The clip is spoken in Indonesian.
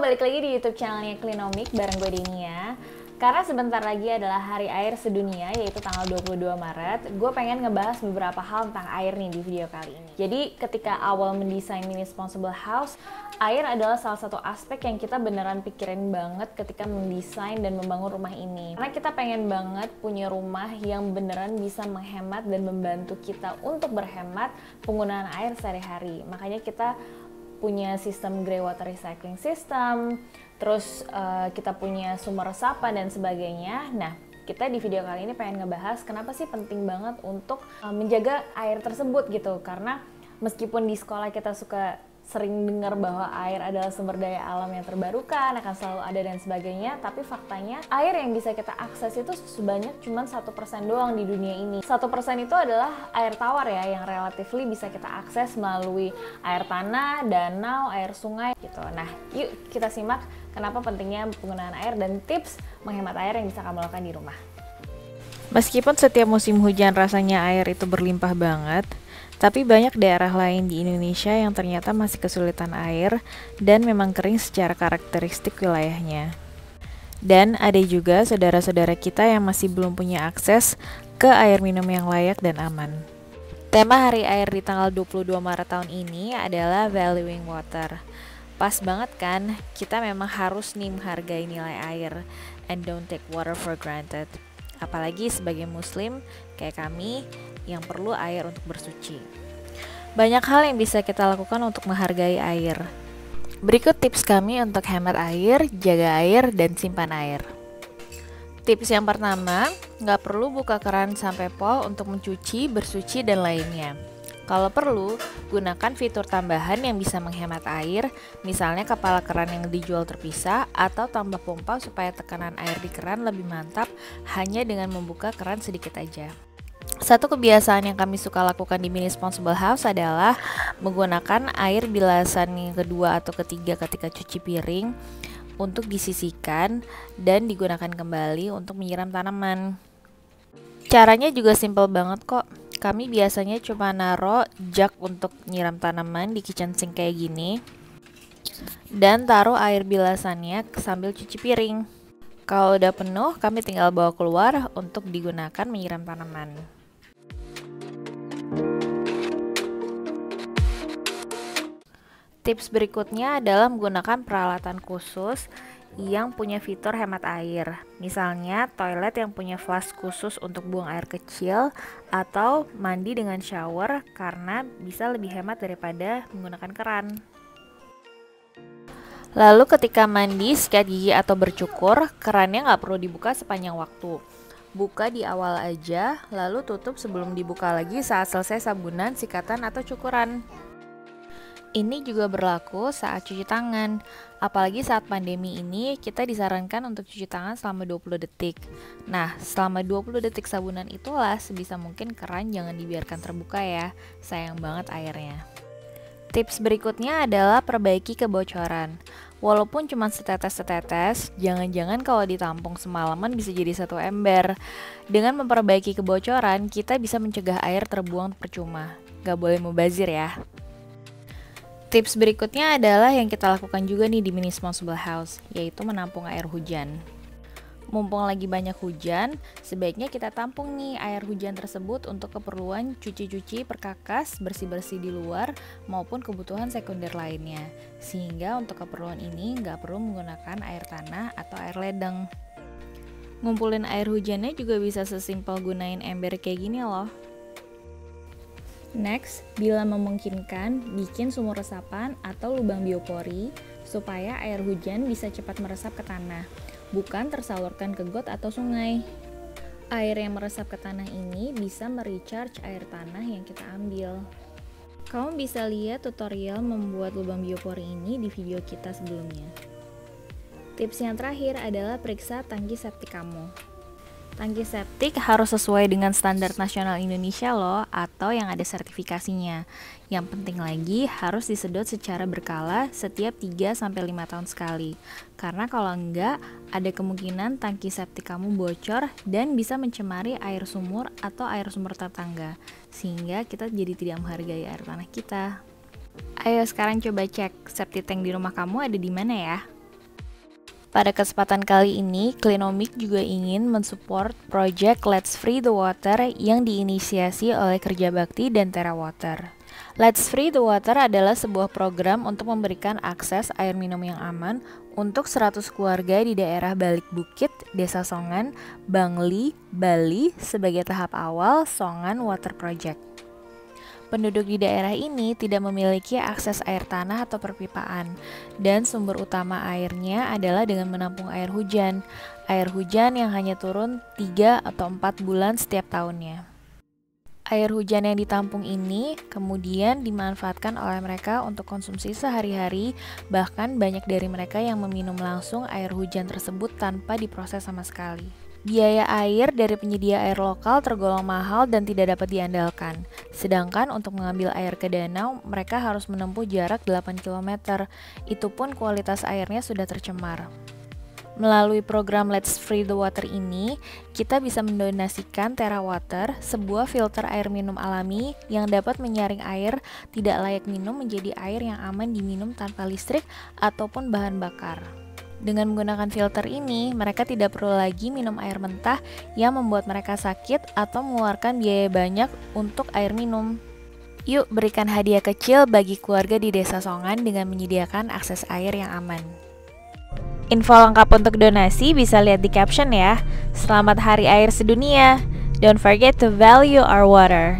balik lagi di YouTube channelnya Clinomic bareng gue Denia. Karena sebentar lagi adalah Hari Air Sedunia, yaitu tanggal 22 Maret. Gue pengen ngebahas beberapa hal tentang air nih di video kali ini. Jadi ketika awal mendesain Mini Responsible House, air adalah salah satu aspek yang kita beneran pikirin banget ketika mendesain dan membangun rumah ini. Karena kita pengen banget punya rumah yang beneran bisa menghemat dan membantu kita untuk berhemat penggunaan air sehari-hari. Makanya kita punya sistem grey water recycling system, terus kita punya sumber resapan dan sebagainya. Nah, kita di video kali ini pengen ngebahas kenapa sih penting banget untuk menjaga air tersebut gitu. Karena meskipun di sekolah kita suka sering dengar bahwa air adalah sumber daya alam yang terbarukan, akan selalu ada dan sebagainya, tapi faktanya air yang bisa kita akses itu sebanyak cuma 1% doang di dunia ini. 1% itu adalah air tawar ya, yang relatively bisa kita akses melalui air tanah, danau, air sungai gitu. Nah, yuk kita simak kenapa pentingnya penggunaan air dan tips menghemat air yang bisa kamu lakukan di rumah. Meskipun setiap musim hujan rasanya air itu berlimpah banget, tapi banyak daerah lain di Indonesia yang ternyata masih kesulitan air dan memang kering secara karakteristik wilayahnya. Dan ada juga saudara-saudara kita yang masih belum punya akses ke air minum yang layak dan aman. Tema Hari Air di tanggal 22 Maret tahun ini adalah Valuing Water. Pas banget kan, kita memang harus nih menghargai nilai air and don't take water for granted. Apalagi sebagai muslim kayak kami yang perlu air untuk bersuci. Banyak hal yang bisa kita lakukan untuk menghargai air. Berikut tips kami untuk hemat air, jaga air, dan simpan air. Tips yang pertama, nggak perlu buka keran sampai pol untuk mencuci, bersuci, dan lainnya. Kalau perlu, gunakan fitur tambahan yang bisa menghemat air, misalnya kepala keran yang dijual terpisah, atau tambah pompa supaya tekanan air di keran lebih mantap hanya dengan membuka keran sedikit aja. Satu kebiasaan yang kami suka lakukan di Mini Responsible House adalah menggunakan air bilasan yang kedua atau ketiga ketika cuci piring untuk disisihkan dan digunakan kembali untuk menyiram tanaman. Caranya juga simple banget kok. Kami biasanya cuma naruh jug untuk nyiram tanaman di kitchen sink kayak gini dan taruh air bilasannya sambil cuci piring. Kalau udah penuh, kami tinggal bawa keluar untuk digunakan menyiram tanaman. Tips berikutnya adalah menggunakan peralatan khusus yang punya fitur hemat air. Misalnya toilet yang punya flash khusus untuk buang air kecil atau mandi dengan shower karena bisa lebih hemat daripada menggunakan keran. Lalu ketika mandi, sikat gigi atau bercukur, kerannya nggak perlu dibuka sepanjang waktu. Buka di awal aja, lalu tutup sebelum dibuka lagi saat selesai sabunan, sikatan, atau cukuran. Ini juga berlaku saat cuci tangan. Apalagi saat pandemi ini, kita disarankan untuk cuci tangan selama 20 detik. Nah, selama 20 detik sabunan itulah sebisa mungkin keran jangan dibiarkan terbuka ya. Sayang banget airnya. Tips berikutnya adalah perbaiki kebocoran. Walaupun cuma setetes-setetes, jangan-jangan kalau ditampung semalaman bisa jadi satu ember. Dengan memperbaiki kebocoran, kita bisa mencegah air terbuang percuma. Gak boleh mubazir ya. Tips berikutnya adalah yang kita lakukan juga nih di Mini Responsible House, yaitu menampung air hujan. Mumpung lagi banyak hujan, sebaiknya kita tampung nih air hujan tersebut untuk keperluan cuci-cuci, perkakas, bersih-bersih di luar, maupun kebutuhan sekunder lainnya. Sehingga untuk keperluan ini nggak perlu menggunakan air tanah atau air ledeng. Ngumpulin air hujannya juga bisa sesimpel gunain ember kayak gini loh. Next, bila memungkinkan, bikin sumur resapan atau lubang biopori supaya air hujan bisa cepat meresap ke tanah, bukan tersalurkan ke got atau sungai. Air yang meresap ke tanah ini bisa merecharge air tanah yang kita ambil. Kamu bisa lihat tutorial membuat lubang biopori ini di video kita sebelumnya. Tips yang terakhir adalah periksa tangki septik kamu. Tangki septik harus sesuai dengan standar nasional Indonesia loh, atau yang ada sertifikasinya. Yang penting lagi, harus disedot secara berkala setiap 3-5 tahun sekali. Karena kalau enggak, ada kemungkinan tangki septik kamu bocor dan bisa mencemari air sumur atau air sumber tetangga. Sehingga kita jadi tidak menghargai air tanah kita. Ayo sekarang coba cek septic tank di rumah kamu ada di mana ya. Pada kesempatan kali ini, Clinomic juga ingin mensupport project Let's Free the Water yang diinisiasi oleh Kerja Bakti dan TerraWater. Let's Free the Water adalah sebuah program untuk memberikan akses air minum yang aman untuk 100 keluarga di daerah Balik Bukit, Desa Songan, Bangli, Bali sebagai tahap awal Songan Water Project. Penduduk di daerah ini tidak memiliki akses air tanah atau perpipaan, dan sumber utama airnya adalah dengan menampung air hujan yang hanya turun 3 atau 4 bulan setiap tahunnya. Air hujan yang ditampung ini kemudian dimanfaatkan oleh mereka untuk konsumsi sehari-hari, bahkan banyak dari mereka yang meminum langsung air hujan tersebut tanpa diproses sama sekali. Biaya air dari penyedia air lokal tergolong mahal dan tidak dapat diandalkan. Sedangkan untuk mengambil air ke danau, mereka harus menempuh jarak 8 km. Itu pun kualitas airnya sudah tercemar. Melalui program Let's Free the Water ini, kita bisa mendonasikan TerraWater, sebuah filter air minum alami yang dapat menyaring air tidak layak minum menjadi air yang aman diminum tanpa listrik ataupun bahan bakar. Dengan menggunakan filter ini, mereka tidak perlu lagi minum air mentah yang membuat mereka sakit atau mengeluarkan biaya banyak untuk air minum. Yuk berikan hadiah kecil bagi keluarga di Desa Songan dengan menyediakan akses air yang aman. Info lengkap untuk donasi bisa lihat di caption ya. Selamat Hari Air Sedunia. Don't forget to value our water.